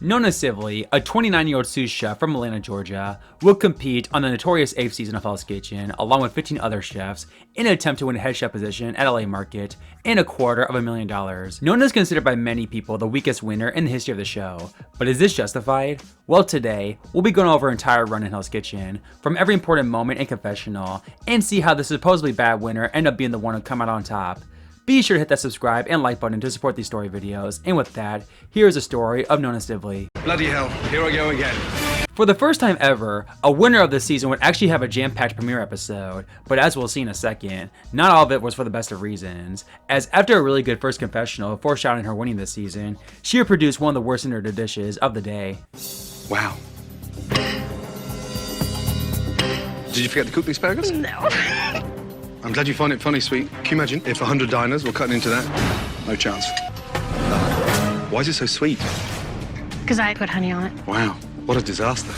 Nona Sivley, a 29-year-old sous chef from Atlanta, Georgia, will compete on the notorious 8th season of Hell's Kitchen along with 15 other chefs in an attempt to win a head chef position at LA Market and $250,000. Nona is considered by many people the weakest winner in the history of the show, but is this justified? Well, today, we'll be going over her entire run in Hell's Kitchen, from every important moment and confessional, and see how the supposedly bad winner ended up being the one to come out on top. Be sure to hit that subscribe and like button to support these story videos, and with that, here's a story of Nona Sivley. Bloody hell, here I go again. For the first time ever, a winner of the season would actually have a jam-packed premiere episode, but as we'll see in a second, not all of it was for the best of reasons, as after a really good first confessional foreshadowing her winning this season, she would produce one of the worst internet dishes of the day. Wow. Did you forget to cook the asparagus? No. I'm glad you find it funny, sweet. Can you imagine if 100 diners were cutting into that? No chance. Why is it so sweet? Because I put honey on it. Wow, what a disaster.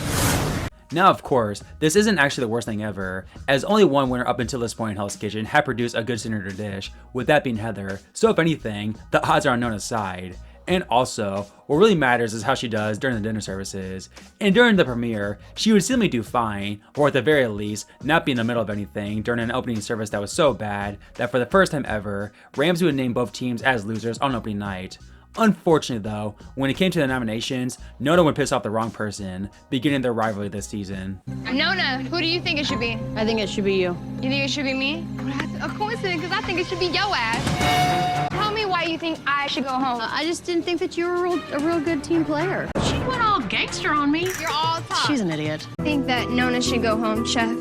Now, of course, this isn't actually the worst thing ever, as only one winner up until this point in Hell's Kitchen had produced a good signature dish, with that being Heather, so if anything, the odds are on Nona's side. And also, what really matters is how she does during the dinner services. And during the premiere, she would seemingly do fine, or at the very least, not be in the middle of anything during an opening service that was so bad that for the first time ever, Ramsay would name both teams as losers on opening night. Unfortunately though, when it came to the nominations, Nona would piss off the wrong person, beginning their rivalry this season. Nona, who do you think it should be? I think it should be you. You think it should be me? Well, that's a coincidence, because I think it should be your ass. Tell me why you think I should go home. I just didn't think that you were a real good team player. She went all gangster on me. You're all talk. She's an idiot. I think that Nona should go home, chef.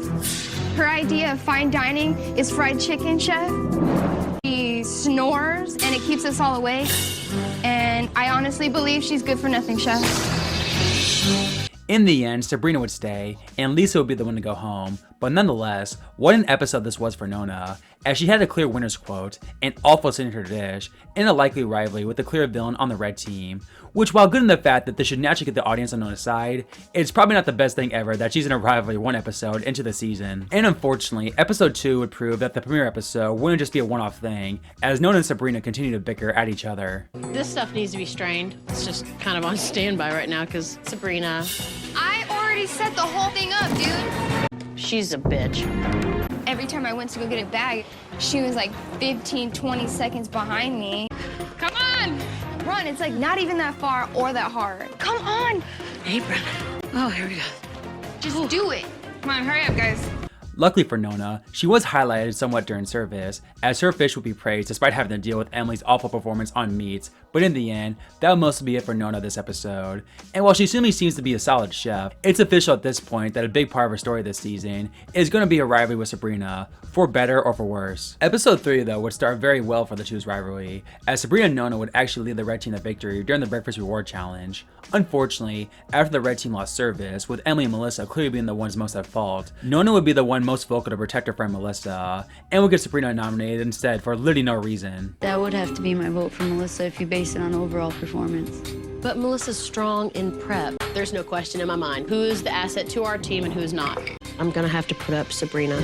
Her idea of fine dining is fried chicken, chef. She snores, and it keeps us all awake. And I honestly believe she's good for nothing, chef. In the end, Sabrina would stay, and Lisa would be the one to go home, but nonetheless, what an episode this was for Nona, as she had a clear winner's quote, an awful signature dish, and a likely rivalry with a clear villain on the red team, which while good in the fact that this should naturally get the audience on Nona's side, it's probably not the best thing ever that she's in a rivalry one episode into the season. And unfortunately, episode 2 would prove that the premiere episode wouldn't just be a one-off thing, as Nona and Sabrina continue to bicker at each other. This stuff needs to be strained. It's just kind of on standby right now because Sabrina... I already set the whole thing up, dude. She's a bitch. Every time I went to go get a bag, she was like 15, 20 seconds behind me. Come on! Run, it's like not even that far or that hard. Come on! Apron. Oh, here we go. Just do it. Come on, hurry up, guys. Luckily for Nona, she was highlighted somewhat during service, as her fish would be praised despite having to deal with Emily's awful performance on meats, but in the end, that would mostly be it for Nona this episode. And while she certainly seems to be a solid chef, it's official at this point that a big part of her story this season is going to be a rivalry with Sabrina, for better or for worse. Episode 3 though would start very well for the two's rivalry, as Sabrina and Nona would actually lead the red team to victory during the breakfast reward challenge. Unfortunately, after the red team lost service, with Emily and Melissa clearly being the ones most at fault, Nona would be the one most vocal to protect her friend Melissa, and would get Sabrina nominated instead for literally no reason. That would have to be my vote for Melissa if you base it on overall performance. But Melissa's strong in prep. There's no question in my mind who's the asset to our team and who's not. I'm gonna have to put up Sabrina.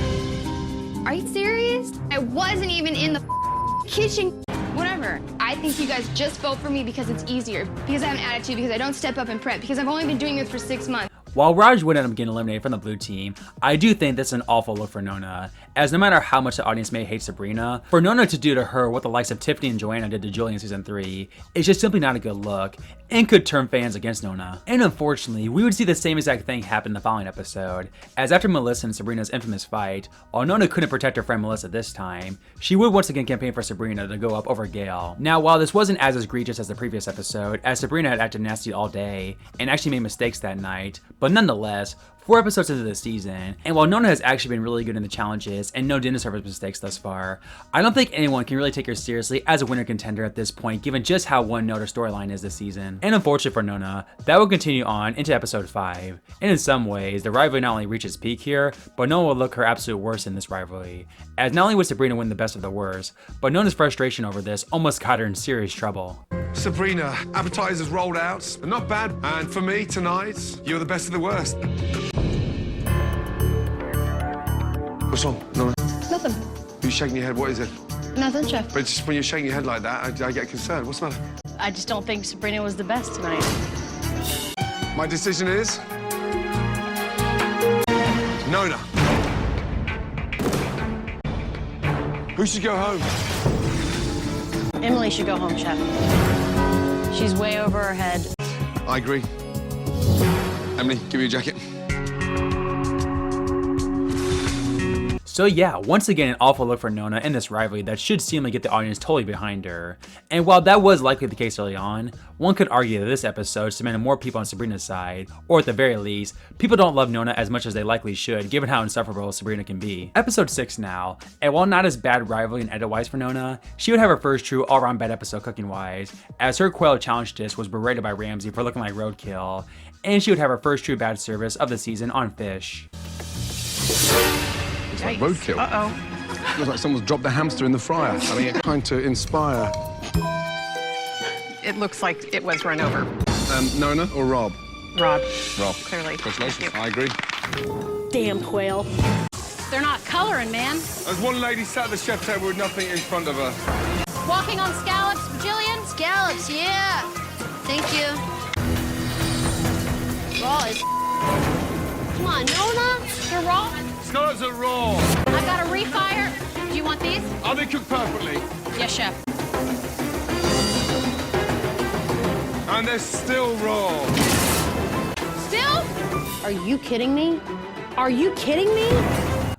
Are you serious? I wasn't even in the kitchen. Whatever. I think you guys just vote for me because it's easier, because I have an attitude, because I don't step up and prep, because I've only been doing this for 6 months. While Raj would end up getting eliminated from the blue team, I do think this is an awful look for Nona, as no matter how much the audience may hate Sabrina, for Nona to do to her what the likes of Tiffany and Joanna did to Julie in season 3 is just simply not a good look, and could turn fans against Nona. And unfortunately, we would see the same exact thing happen in the following episode, as after Melissa and Sabrina's infamous fight, while Nona couldn't protect her friend Melissa this time, she would once again campaign for Sabrina to go up over Gail. Now, while this wasn't as egregious as the previous episode, as Sabrina had acted nasty all day, and actually made mistakes that night, but nonetheless, 4 episodes into the season, and while Nona has actually been really good in the challenges and no dinner service mistakes thus far, I don't think anyone can really take her seriously as a winner contender at this point given just how one-note her storyline is this season. And unfortunately for Nona, that will continue on into episode 5, and in some ways, the rivalry not only reaches peak here, but Nona will look her absolute worst in this rivalry, as not only would Sabrina win the best of the worst, but Nona's frustration over this almost got her in serious trouble. Sabrina, appetizers rolled out. They're not bad. And for me tonight, you're the best of the worst. What's wrong, Nona? Nothing. You're shaking your head. What is it? Nothing, chef. But just when you're shaking your head like that, I get concerned. What's the matter? I just don't think Sabrina was the best tonight. My decision is... Nona. Who should go home? Emily should go home, Chef. She's way over her head. I agree. Emily, give me your jacket. So yeah, once again an awful look for Nona in this rivalry that should seemingly get the audience totally behind her. And while that was likely the case early on, one could argue that this episode cemented more people on Sabrina's side, or at the very least, people don't love Nona as much as they likely should given how insufferable Sabrina can be. Episode 6 now, and while not as bad rivalry and edit-wise for Nona, she would have her first true all-around bad episode cooking-wise, as her quail challenge dish was berated by Ramsay for looking like roadkill, and she would have her first true bad service of the season on fish. It's like roadkill. Uh-oh. Looks like someone's dropped the hamster in the fryer. I mean, trying to inspire. It looks like it was run over. Nona or Rob? Rob. Rob. Clearly. Congratulations. I agree. Damn quail. They're not coloring, man. There's one lady sat at the chef table with nothing in front of her. Walking on scallops, Jillian? Scallops, yeah. Thank you. Raw is... Come on, Nona. They're raw. Scallops are raw. I got a refire. Do you want these? Are they cooked perfectly? Yes, Chef. And they're still raw. Still? Are you kidding me? Are you kidding me?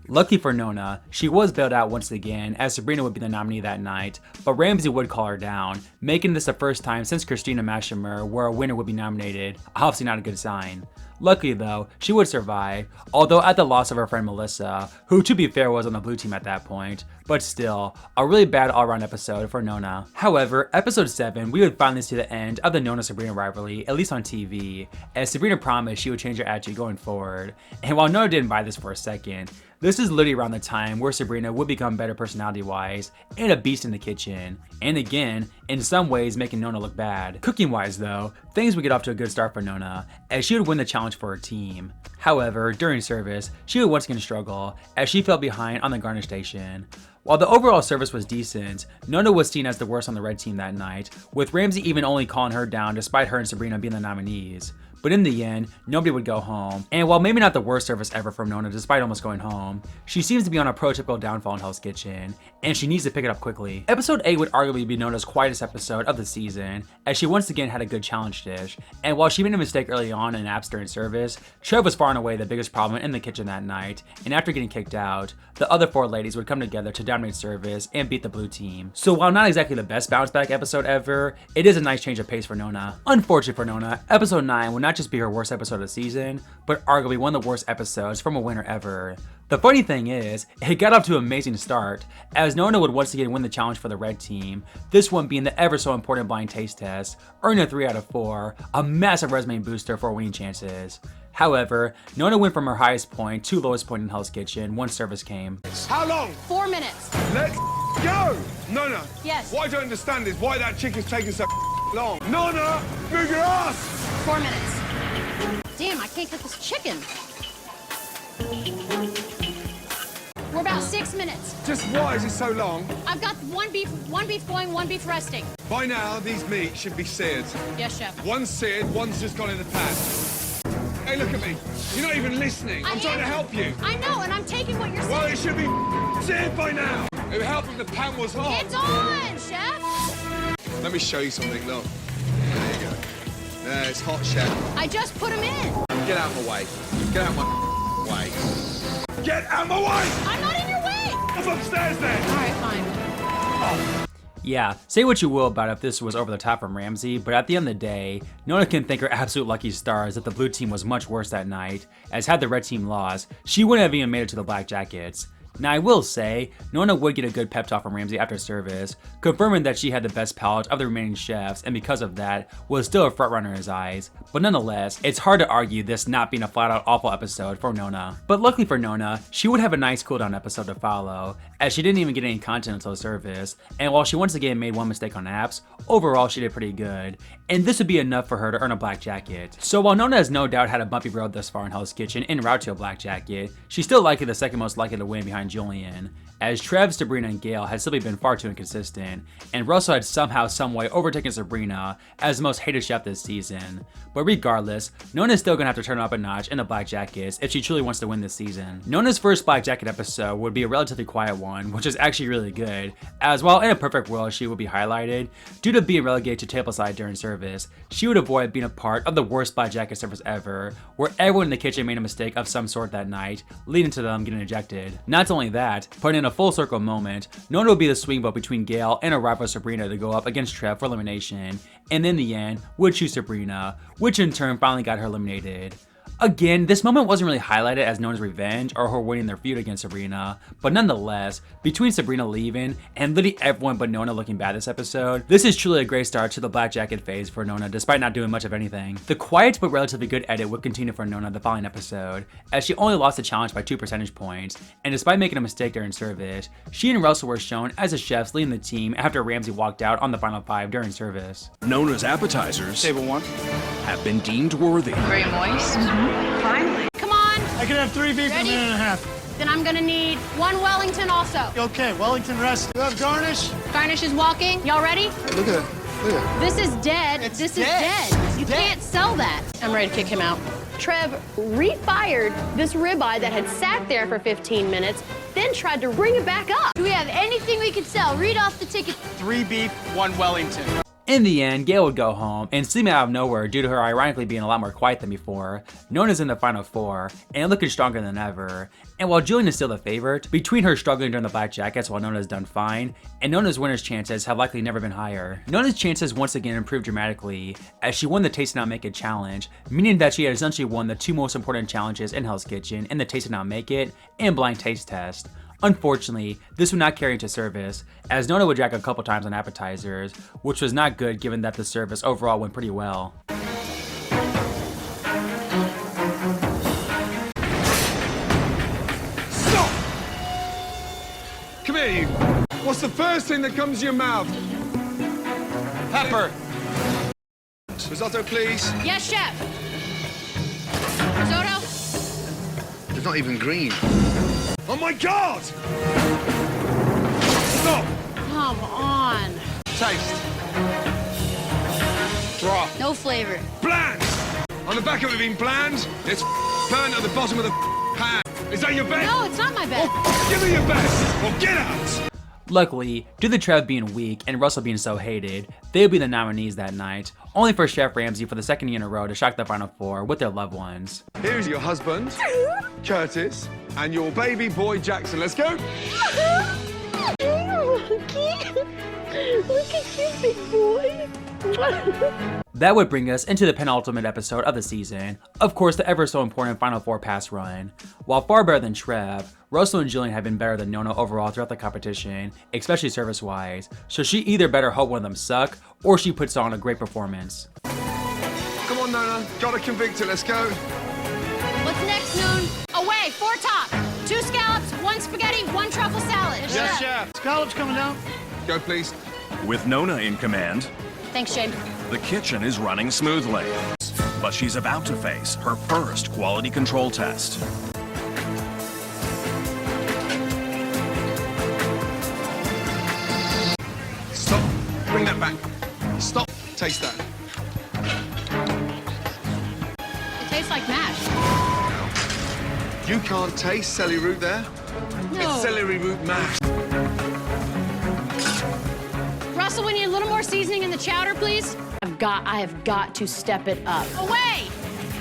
Lucky for Nona, she was bailed out once again, as Sabrina would be the nominee that night, but Ramsay would call her down, making this the first time since Christina Mashimer where a winner would be nominated, obviously not a good sign. Luckily though, she would survive, although at the loss of her friend Melissa, who to be fair was on the blue team at that point, but still, a really bad all-around episode for Nona. However, episode 7, we would finally see the end of the Nona-Sabrina rivalry, at least on TV, as Sabrina promised she would change her attitude going forward. And while Nona didn't buy this for a second, this is literally around the time where Sabrina would become better personality-wise and a beast in the kitchen, and again, in some ways making Nona look bad. Cooking-wise though, things would get off to a good start for Nona, as she would win the challenge for her team. However, during service, she would once again struggle, as she fell behind on the garnish station. While the overall service was decent, Nona was seen as the worst on the red team that night, with Ramsay even only calling her down despite her and Sabrina being the nominees. But in the end, nobody would go home, and while maybe not the worst service ever from Nona despite almost going home, she seems to be on a prototypical downfall in Hell's Kitchen, and she needs to pick it up quickly. Episode 8 would arguably be Nona's quietest episode of the season, as she once again had a good challenge dish, and while she made a mistake early on in apps during service, Trev was far and away the biggest problem in the kitchen that night, and after getting kicked out, the other 4 ladies would come together to dominate service and beat the blue team. So while not exactly the best bounce back episode ever, it is a nice change of pace for Nona. Unfortunately for Nona, episode 9 would not just be her worst episode of the season, but arguably one of the worst episodes from a winner ever. The funny thing is, it got off to an amazing start, as Nona would once again win the challenge for the red team, this one being the ever so important blind taste test, earning a 3 out of 4, a massive resume booster for winning chances. However, Nona went from her highest point to lowest point in Hell's Kitchen once service came. How long? 4 minutes. Let's go! Nona. Yes. What I don't understand is why that chicken's taking so long. Nona, move your ass! 4 minutes. Damn, I can't cook this chicken. We're about 6 minutes. Just why is it so long? I've got one beef going, one beef resting. By now, these meats should be seared. Yes, Chef. One's seared, one's just gone in the pan. Hey, look at me. You're not even listening. I'm trying to help you. I know, and I'm taking what you're saying. Well, it should be seared by now. It would help if the pan was hot. It's on, Chef. Let me show you something, look. There you go. There, it's hot, Chef. I just put them in. Get out of my way. Get out of my way. Get out of my way! I'm not in your way. I'm upstairs then. All right, fine. Oh. Yeah, say what you will about if this was over the top from Ramsay, but at the end of the day, Nona can thank her absolute lucky stars that the blue team was much worse that night, as had the red team lost, she wouldn't have even made it to the Black Jackets. Now I will say, Nona would get a good pep talk from Ramsay after service, confirming that she had the best palate of the remaining chefs and because of that, was still a frontrunner in his eyes. But nonetheless, it's hard to argue this not being a flat out awful episode for Nona. But luckily for Nona, she would have a nice cooldown episode to follow, as she didn't even get any content until service, and while she once again made one mistake on apps, overall she did pretty good, and this would be enough for her to earn a Black Jacket. So while Nona has no doubt had a bumpy road thus far in Hell's Kitchen en route to a Black Jacket, she's still likely the second most likely to win behind behind Julian, as Trev, Sabrina, and Gail had simply been far too inconsistent, and Russell had somehow, someway overtaken Sabrina as the most hated chef this season. But regardless, Nona's still gonna have to turn up a notch in the Black Jackets if she truly wants to win this season. Nona's first Black Jacket episode would be a relatively quiet one, which is actually really good, as while in a perfect world she would be highlighted, due to being relegated to tableside during service, she would avoid being a part of the worst Black Jacket service ever, where everyone in the kitchen made a mistake of some sort that night, leading to them getting ejected. Not only that, but in a full circle moment, Nona would be the swing vote between Gail and a rival Sabrina to go up against Trev for elimination, and in the end, would choose Sabrina, which in turn finally got her eliminated. Again, this moment wasn't really highlighted as Nona's revenge or her winning their feud against Sabrina, but nonetheless, between Sabrina leaving and literally everyone but Nona looking bad this episode, this is truly a great start to the Black Jacket phase for Nona despite not doing much of anything. The quiet but relatively good edit would continue for Nona the following episode, as she only lost the challenge by 2 percentage points, and despite making a mistake during service, she and Russell were shown as the chefs leading the team after Ramsay walked out on the final 5 during service. Nona's appetizers Table 1. have been deemed worthy. Very moist. Finally. Come on. I can have 3 beef in a Ready? minute and a half. Then I'm gonna need 1 Wellington also. Okay, Wellington rest. You have garnish? Garnish is walking. Y'all ready? Look at that. Look at that. This is dead. It's this dead. is dead. It's You dead. can't sell that. I'm ready to kick him out. Trev refired this ribeye that had sat there for 15 minutes, then tried to bring it back up. Do we have anything we could sell? Read off the ticket. 3 beef, 1 Wellington. In the end, Gail would go home, and seeming out of nowhere due to her ironically being a lot more quiet than before, Nona's in the final 4, and looking stronger than ever. And while Julian is still the favorite, between her struggling during the Black Jackets while Nona's done fine, and Nona's winner's chances have likely never been higher. Nona's chances once again improved dramatically, as she won the Taste It Not Make It challenge, meaning that she had essentially won the 2 most important challenges in Hell's Kitchen in the Taste It Not Make It and Blind Taste Test. Unfortunately, this would not carry into service, as Nona would drag a couple times on appetizers, which was not good given that the service overall went pretty well. Stop! Come here, you. What's the first thing that comes to your mouth? Pepper. Risotto, please. Yes, chef. Risotto? It's not even green. Oh my God! Stop! Come on. Taste. Raw. No flavor. Bland! On the back of it being bland, it's burnt at the bottom of the pan. Is that your best? No, it's not my best. Oh, give me your best, or get out! Luckily, due to Trev being weak and Russell being so hated, they would be the nominees that night, only for Chef Ramsay for the 2nd year in a row to shock the final 4 with their loved ones. Here's your husband, Curtis, and your baby boy, Jackson. Let's go! Look at you, big boy. That would bring us into the penultimate episode of the season, of course the ever so important Final 4 pass run. While far better than Trev, Russell and Julian have been better than Nona overall throughout the competition, especially service-wise, so she either better hope one of them suck, or she puts on a great performance. Come on, Nona. Gotta convict it. Let's go. What's next, Noon? Away, 4 top. 2 scallops, 1 spaghetti, 1 truffle salad. Yes, chef. Scallops coming down. Go, please. With Nona in command, Thanks, Jane. the kitchen is running smoothly. But she's about to face her first quality control test. Stop. Bring that back. Stop. Taste that. It tastes like mash. You can't taste celery root there. No. It's celery root mash. Russell, we need a little more seasoning in the chowder, please. I have got to step it up. Away!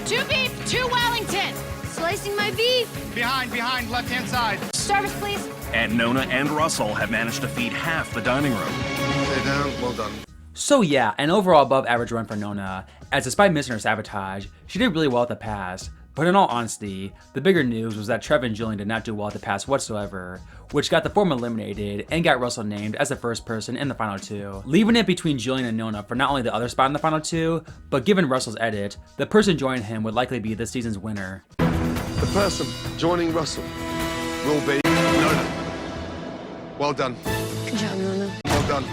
2 beef, 2 Wellington. Slicing my beef. Behind, left-hand side. Service, please. And Nona and Russell have managed to feed half the dining room. Stay down. Well done. So yeah, an overall above average run for Nona, as despite missing her sabotage, she did really well at the pass. But in all honesty, the bigger news was that Trev and Julian did not do well at the pass whatsoever, which got the form eliminated and got Russell named as the first person in the final 2, leaving it between Julian and Nona for not only the other spot in the final 2, but given Russell's edit, the person joining him would likely be this season's winner. The person joining Russell will be Nona. Well done. Good job, Nona. Well done.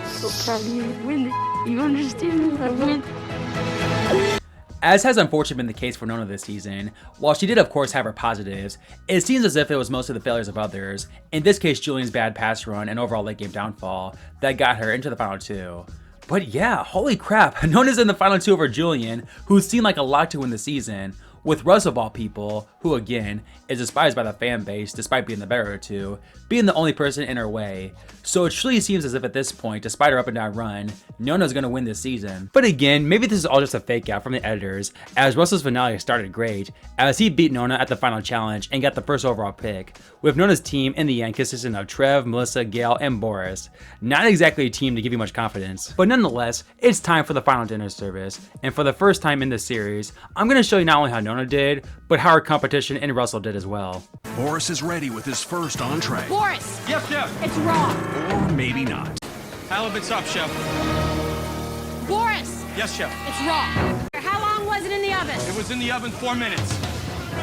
So proud of you. Win it. You understand? I win. As has unfortunately been the case for Nona this season, while she did of course have her positives, it seems as if it was mostly the failures of others, in this case Julian's bad pass run and overall late game downfall, that got her into the final two. But yeah, holy crap, Nona's in the final two over Julian, who seemed like a lot to win the season, with Russell of all people, who again, is despised by the fan base despite being the better of two, being the only person in her way. So it truly seems as if at this point, despite her up and down run, Nona's gonna win this season. But again, maybe this is all just a fake out from the editors, as Russell's finale started great, as he beat Nona at the final challenge and got the first overall pick, with Nona's team in the end consisting of Trev, Melissa, Gail, and Boris. Not exactly a team to give you much confidence, but nonetheless, it's time for the final dinner service, and for the first time in this series, I'm gonna show you not only how Nona did, but how her competition and Russell did as well. Boris is ready with his first entree. Boris, Yes, chef. it's raw. Or maybe not. Halibut's up, chef. Boris, Yes, chef. it's raw. How long was it in the oven? It was in the oven 4 minutes.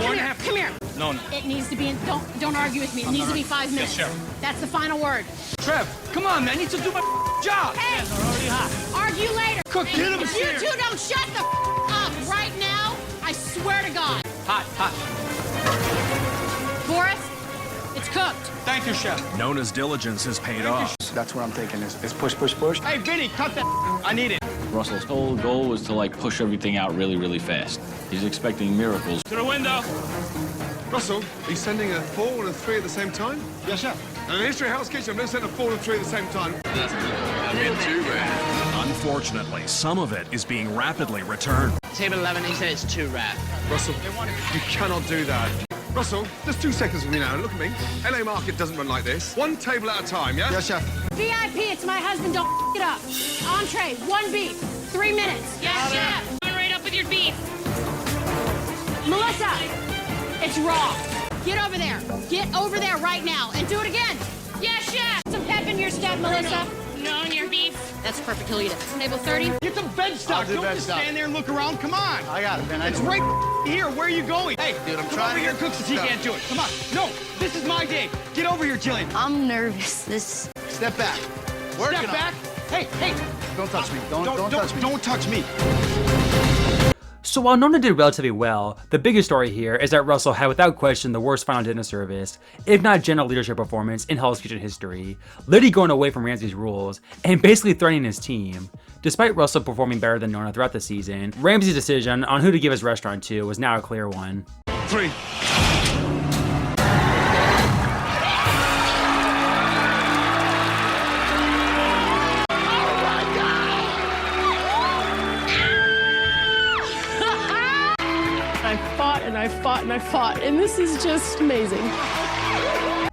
Four and a half. Come here. No. It needs to be in, don't argue with me. It needs to be 5 minutes. Yes, chef. That's the final word. Trev, come on, man. I need to do my job. Hey, Already hot. argue later. Cook, And get him if you here. two don't shut the up right now, I swear to God. Hot, hot. Boris, it's cooked. Thank you, chef. Nona's diligence has paid off. That's what I'm thinking is push, push, push. Hey, Vinny, cut that. I need it. Russell's whole goal was to push everything out really fast. He's expecting miracles. To the window. Russell, are you sending a 4 and a 3 at the same time? Yes, chef. And in the history of Hell's Kitchen, I've never sent a 4 and a 3 at the same time. Unfortunately, some of it is being rapidly returned. Table 11, he said it's too rap. Russell, you cannot do that. Russell, just 2 seconds with me now. Look at me. LA Market doesn't run like this. 1 table at a time, yeah? Yes, chef. VIP, it's my husband, don't it up. Entree, 1 beef, 3 minutes. Yes, chef. Going right up with your beef. Melissa, it's raw. Get over there. Get over there right now and do it again. Yes, chef. Some pep in your step, Melissa. No, in your beef. That's perfect. He'll eat it. Table 30. Get some veg stock. do Don't veg just stock. stand there and look around. Come on. I got it, man. It's right here. Where are you going? Hey, Dude, I'm come trying over to here get and cook since he stuff. can't do it. Come on. No, this is my day. Get over here, Jillian. I'm nervous. This Step back. Working Step on back. it. Hey, hey. Don't touch me. Don't touch me. Don't touch me. So while Nona did relatively well, the biggest story here is that Russell had without question the worst final dinner service, if not general leadership performance in Hell's Kitchen history, literally going away from Ramsay's rules, and basically threatening his team. Despite Russell performing better than Nona throughout the season, Ramsay's decision on who to give his restaurant to was now a clear one. 3. I fought, and this is just amazing.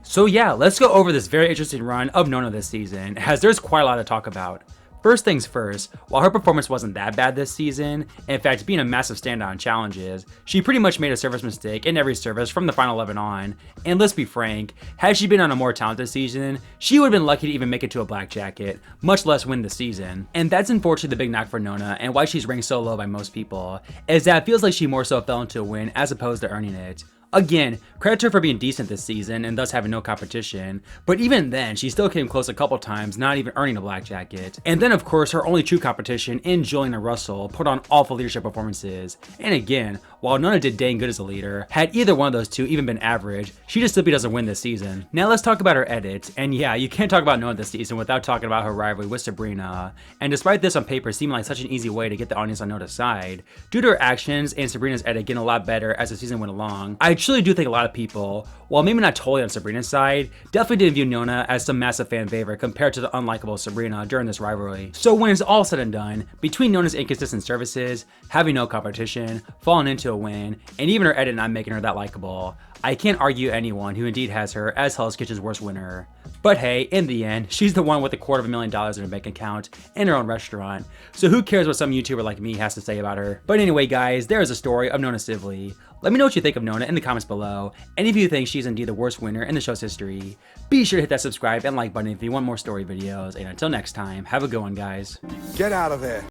So yeah, let's go over this very interesting run of Nona this season, as there's quite a lot to talk about. First things first, while her performance wasn't that bad this season, in fact being a massive standout in challenges, she pretty much made a service mistake in every service from the final 11 on, and let's be frank, had she been on a more talented season, she would have been lucky to even make it to a black jacket, much less win the season. And that's unfortunately the big knock for Nona, and why she's ranked so low by most people, is that it feels like she more so fell into a win as opposed to earning it. Again, credit to her for being decent this season and thus having no competition, but even then, she still came close a couple times, not even earning a black jacket. And then of course, her only true competition in Julian and Russell put on awful leadership performances. And again, while Nona did dang good as a leader, had either one of those two even been average, she just simply doesn't win this season. Now let's talk about her edits, and yeah, you can't talk about Nona this season without talking about her rivalry with Sabrina. And despite this on paper seeming like such an easy way to get the audience on Nona's side, due to her actions and Sabrina's edit getting a lot better as the season went along, I truly do think a lot of people, while maybe not totally on Sabrina's side, definitely didn't view Nona as some massive fan favorite compared to the unlikable Sabrina during this rivalry. So when it's all said and done, between Nona's inconsistent services, having no competition, falling into a win, and even her edit not making her that likable, I can't argue anyone who indeed has her as Hell's Kitchen's worst winner. But hey, in the end, she's the one with $250,000 in her bank account and her own restaurant, so who cares what some YouTuber like me has to say about her. But anyway guys, there is a story of Nona Sivley. Let me know what you think of Nona in the comments below, and if you think she's indeed the worst winner in the show's history. Be sure to hit that subscribe and like button if you want more story videos, and until next time, have a good one guys. Get out of there.